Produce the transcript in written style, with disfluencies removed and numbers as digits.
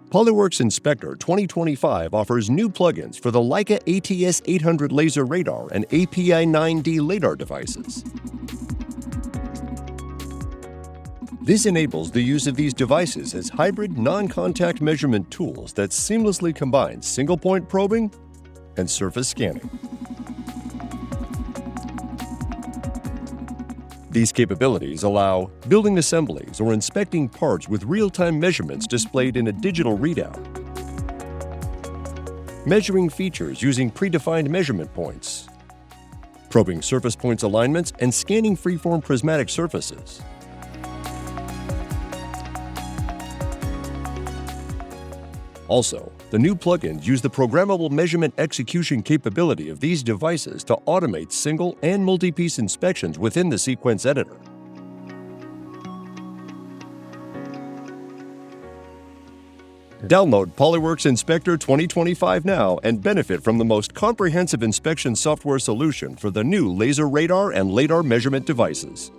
PolyWorks Inspector 2025 offers new plugins for the Leica ATS-800 laser radar and API-9D lidar devices. This enables the use of these devices as hybrid non-contact measurement tools that seamlessly combine single-point probing and surface scanning. These capabilities allow building assemblies or inspecting parts with real-time measurements displayed in a digital readout, measuring features using predefined measurement points, probing surface points alignments, and scanning freeform prismatic surfaces. Also, the new plugins use the programmable measurement execution capability of these devices to automate single and multi-piece inspections within the sequence editor. Download PolyWorks Inspector 2025 now and benefit from the most comprehensive inspection software solution for the new laser radar and lidar measurement devices.